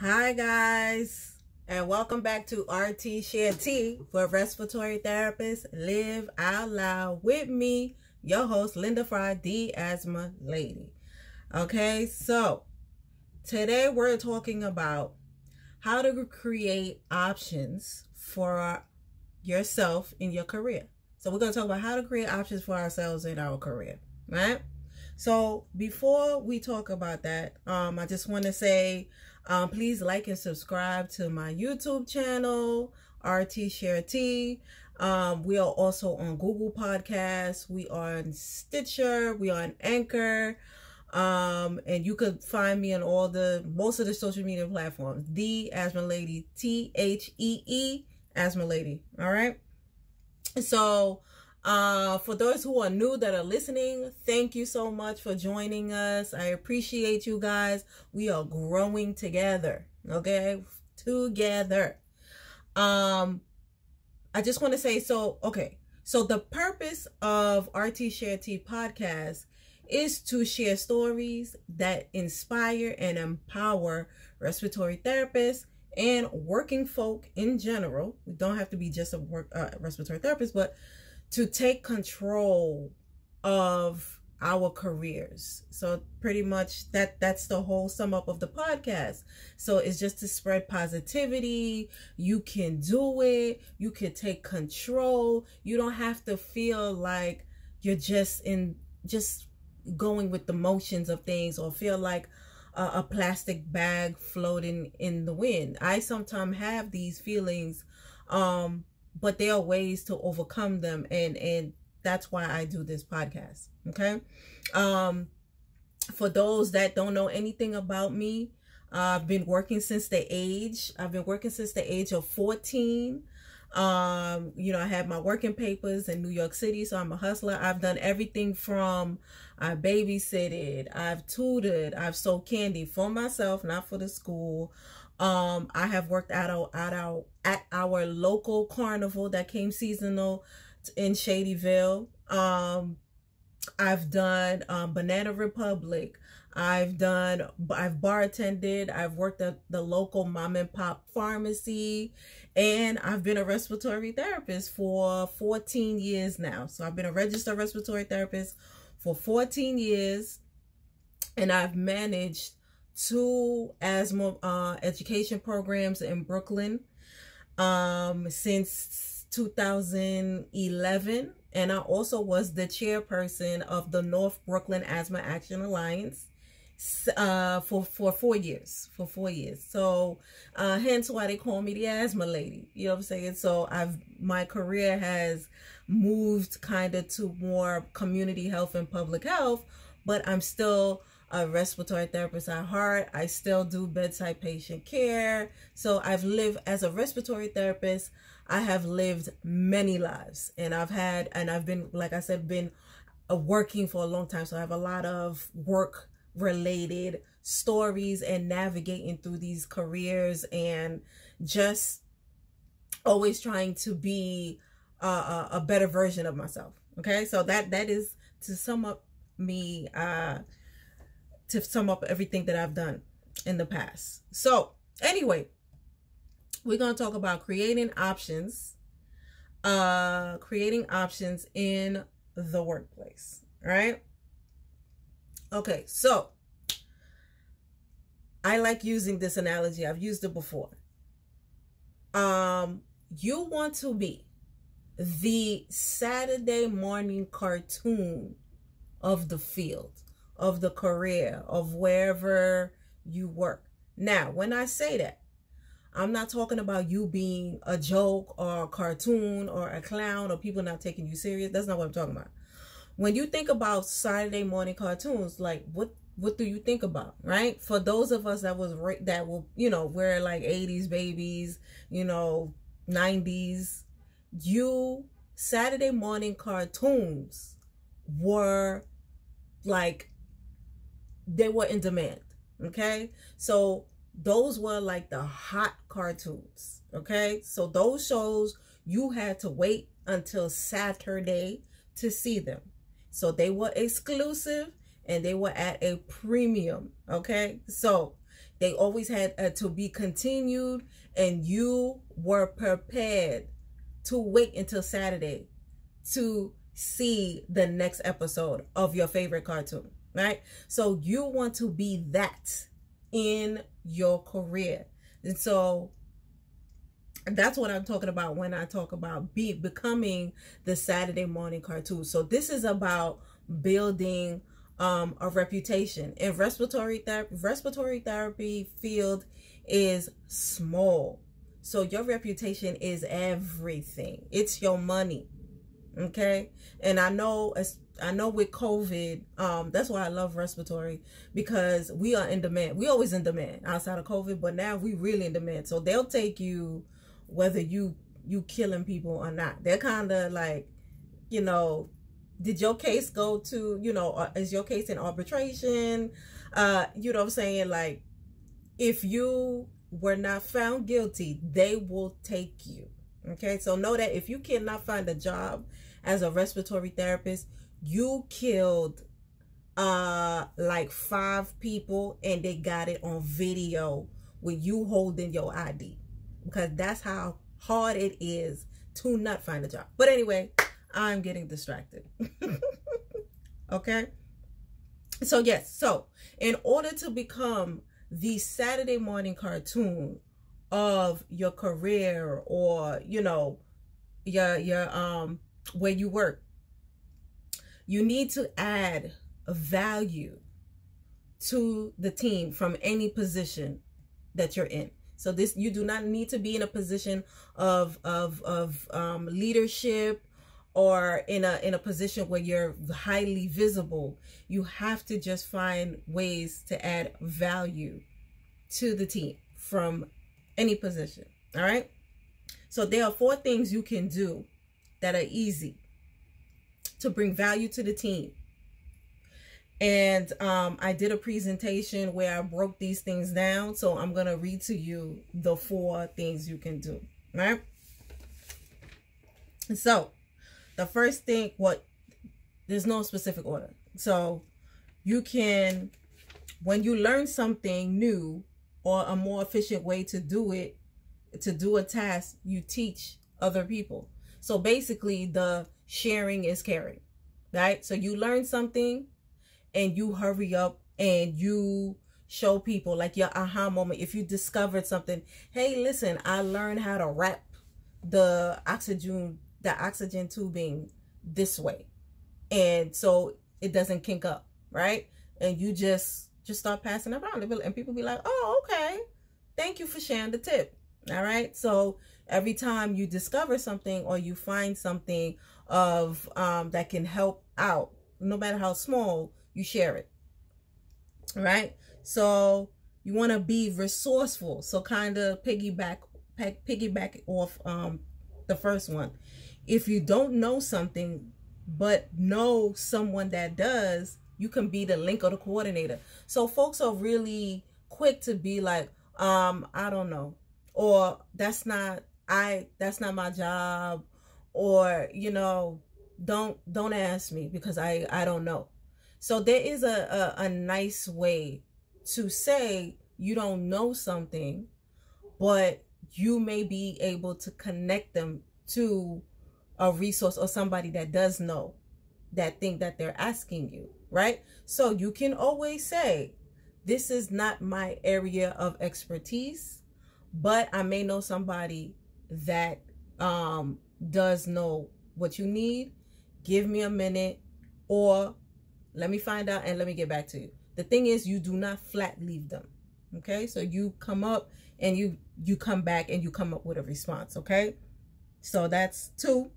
Hi guys, and welcome back to RT Share T, where respiratory therapists live out loud with me, your host Linda Fry, the asthma lady. Okay, so today we're talking about how to create options for yourself in your career. So we're going to talk about how to create options for ourselves in our career, right? So before we talk about that, I just want to say, please like and subscribe to my YouTube channel, RT Share T. We are also on Google Podcasts. We are on Stitcher. We are on Anchor. And you could find me on most of the social media platforms. The Asthma Lady, THEE, Asthma Lady. All right. So, for those who are new that are listening, thank you so much for joining us. I appreciate you guys. We are growing together, okay? Together. I just want to say, so the purpose of RT Share T podcast is to share stories that inspire and empower respiratory therapists and working folk in general. We don't have to be just a respiratory therapist, but to take control of our careers. So pretty much that's the whole sum up of the podcast. So it's just to spread positivity. You can do it. You can take control. You don't have to feel like you're just going with the motions of things, or feel like a plastic bag floating in the wind. I sometimes have these feelings, but there are ways to overcome them, and that's why I do this podcast. Okay. For those that don't know anything about me, I've been working since the age of 14. I have my working papers in New York City, so I'm a hustler. I've done everything from I babysitted, I've tutored, I've sold candy for myself, not for the school. I have worked at our local carnival that came seasonal in Shadyville. I've done Banana Republic. I've bartended. I've worked at the local mom and pop pharmacy, and I've been a respiratory therapist for 14 years now. So I've been a registered respiratory therapist for 14 years, and I've managed 2 asthma education programs in Brooklyn since 2011. And I also was the chairperson of the North Brooklyn Asthma Action Alliance for 4 years. So hence why they call me the asthma lady. You know what I'm saying? So my career has moved kind of to more community health and public health, but I'm still a respiratory therapist at heart. I still do bedside patient care. So I've lived as a respiratory therapist. I have lived many lives, and I've been, like I said, working for a long time. So I have a lot of work related stories and navigating through these careers, and just always trying to be a better version of myself. Okay. So that is to sum up me, to sum up everything that I've done in the past. So anyway, we're going to talk about creating options in the workplace. All right. Okay. So I like using this analogy. I've used it before. You want to be the Saturday morning cartoon of the field, of the career, of wherever you work. Now, when I say that, I'm not talking about you being a joke or a cartoon or a clown or people not taking you serious. That's not what I'm talking about. When you think about Saturday morning cartoons, like what do you think about, right? For those of us that will, we're like 80s babies, 90s, Saturday morning cartoons were like, they were in demand. Okay. So those were like the hot cartoons. Okay. So those shows, you had to wait until Saturday to see them. So they were exclusive and they were at a premium. Okay. So They always had to be continued, and you were prepared to wait until Saturday to see the next episode of your favorite cartoon, right? So you want to be that in your career. And so that's what I'm talking about when I talk about becoming the Saturday morning cartoon. So this is about building a reputation. In respiratory therapy field is small. So your reputation is everything. It's your money. Okay? And I know with COVID, that's why I love respiratory, because we are in demand. We always in demand outside of COVID, but now we really in demand. So they'll take you whether you killing people or not. They're kind of like, you know, did your case go to, you know, is your case in arbitration? You know what I'm saying? Like, if you were not found guilty, they will take you. Okay, so know that if you cannot find a job as a respiratory therapist, you killed like 5 people and they got it on video with you holding your ID, because that's how hard it is to not find a job. But anyway, I'm getting distracted. Okay, so yes, so in order to become the Saturday morning cartoon of your career, or you know, your where you work, you need to add a value to the team from any position that you're in. So this, you do not need to be in a position of leadership, or in a position where you're highly visible. You have to just find ways to add value to the team from any position. All right. So there are 4 things you can do that are easy to bring value to the team. And I did a presentation where I broke these things down. So I'm going to read to you the 4 things you can do. Right. So the first thing, there's no specific order. So you can, when you learn something new or a more efficient way to do it, to do a task, you teach other people. So basically the sharing is caring, right? So you learn something and you hurry up and you show people, like your aha moment. If you discovered something, hey, listen, I learned how to wrap the oxygen tubing this way, and so it doesn't kink up, right? And you just start passing it around, and people be like, oh, okay, thank you for sharing the tip. All right. So every time you discover something or you find something of that can help out, no matter how small, you share it. All right. So you want to be resourceful. So kind of piggyback off the first one. If you don't know something but know someone that does, you can be the link or the coordinator. So folks are really quick to be like, I don't know, or that's not my job, or, you know, don't ask me because I don't know. So there is a nice way to say you don't know something, but you may be able to connect them to a resource or somebody that does know that thing that they're asking you, right? So you can always say, this is not my area of expertise, but I may know somebody that does know what you need. Give me a minute, or let me find out and let me get back to you. The thing is, you do not flat leave them. Okay, so you come up and you come back and you come up with a response. Okay, so that's 2.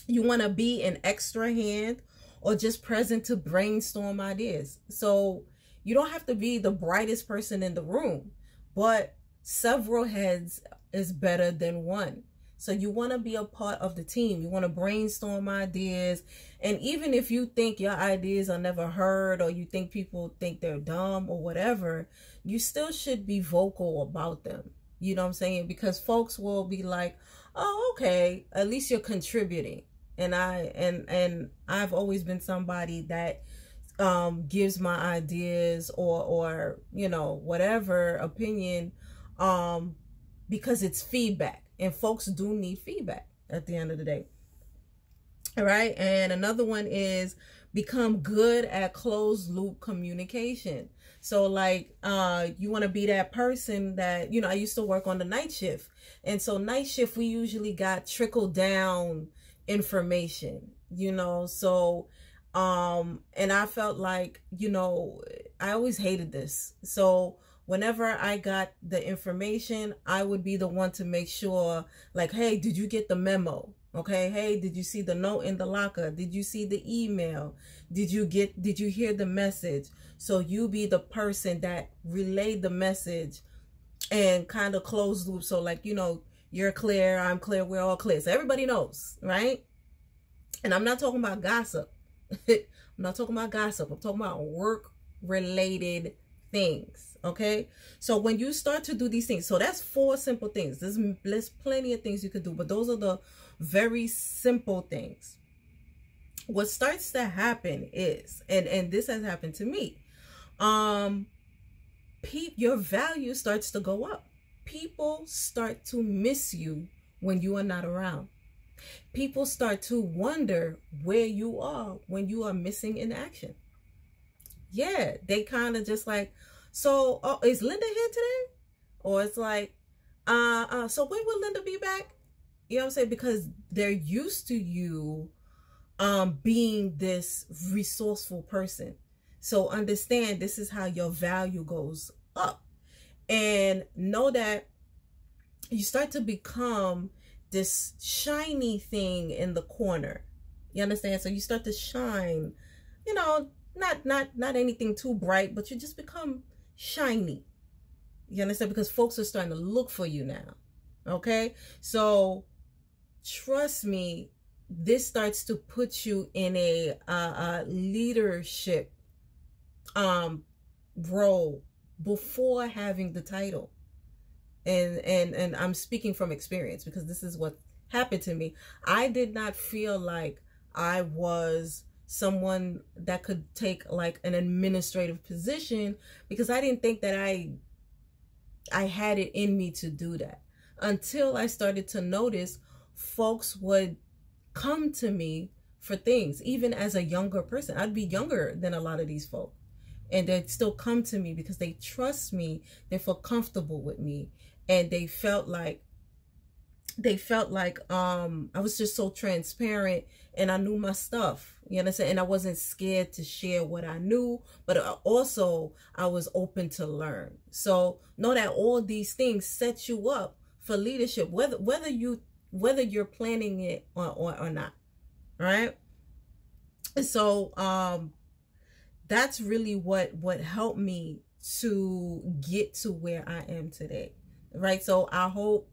You want to be an extra hand or just present to brainstorm ideas. So you don't have to be the brightest person in the room, but several heads is better than one. So you want to be a part of the team. You want to brainstorm ideas. And even if you think your ideas are never heard, or you think people think they're dumb or whatever, you still should be vocal about them. You know what I'm saying? Because folks will be like, oh, okay, at least you're contributing. And I've always been somebody that gives my ideas or you know, whatever opinion, because it's feedback, and folks do need feedback at the end of the day. All right. And another one is become good at closed loop communication. So like, you want to be that person that, you know, I used to work on the night shift. And so night shift, we usually got trickle down information, you know, so, and I felt like, you know, I always hated this. So whenever I got the information, I would be the one to make sure, like, hey, did you get the memo? Okay, hey, did you see the note in the locker? Did you see the email? Did you hear the message? So you be the person that relayed the message and kind of closed loop. So like, you know, you're clear, I'm clear, we're all clear. So everybody knows, right? And I'm not talking about gossip. I'm not talking about gossip. I'm talking about work-related things, okay? So when you start to do these things, so that's 4 simple things. There's plenty of things you could do, but those are the very simple things. What starts to happen is, and this has happened to me, your value starts to go up. People start to miss you when you are not around. People start to wonder where you are when you are missing in action. Yeah, they kind of just like, so, oh, is Linda here today? Or it's like, so when will Linda be back? You know what I'm saying? Because they're used to you being this resourceful person. So understand, this is how your value goes up. And know that you start to become this shiny thing in the corner. You understand? So you start to shine, you know, not anything too bright, but you just become shiny. You understand? Because folks are starting to look for you now. Okay? So trust me, this starts to put you in a leadership role before having the title. And I'm speaking from experience, because this is what happened to me. I did not feel like I was someone that could take like an administrative position, because I didn't think that I had it in me to do that, until I started to notice folks would come to me for things. Even as a younger person, I'd be younger than a lot of these folk, and they'd still come to me because they trust me, they feel comfortable with me, and they felt like I was just so transparent, and I knew my stuff, you understand? And I wasn't scared to share what I knew, but also I was open to learn. So know that all these things set you up for leadership, whether you're planning it or not, right? And so that's really what helped me to get to where I am today, right? So I hope,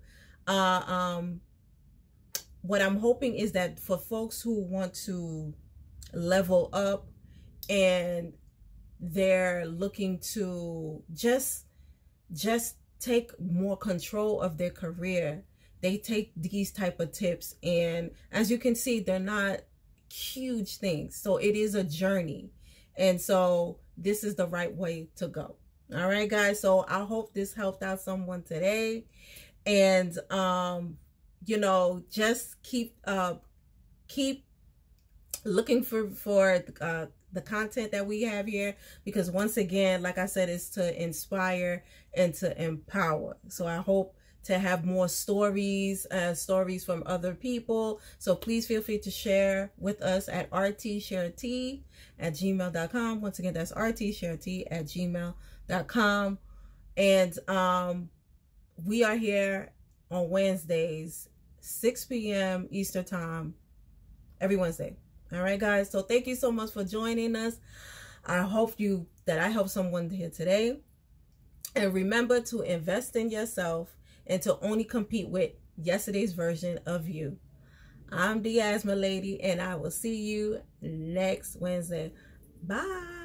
what I'm hoping is that for folks who want to level up and they're looking to just take more control of their career, they take these type of tips, and as you can see, they're not huge things. So it is a journey, and so this is the right way to go. All right, guys. So I hope this helped out someone today, and you know, just keep looking for the content that we have here, because once again, like I said, it's to inspire and to empower. So I hope to have more stories from other people. So please feel free to share with us at rtshareit@gmail.com. Once again, that's rtshareit@gmail.com. And we are here on Wednesdays, 6 p.m. Eastern time, every Wednesday. All right, guys. So thank you so much for joining us. I hope that I helped someone here today. And remember to invest in yourself and to only compete with yesterday's version of you. I'm the Asthma Lady, and I will see you next Wednesday. Bye.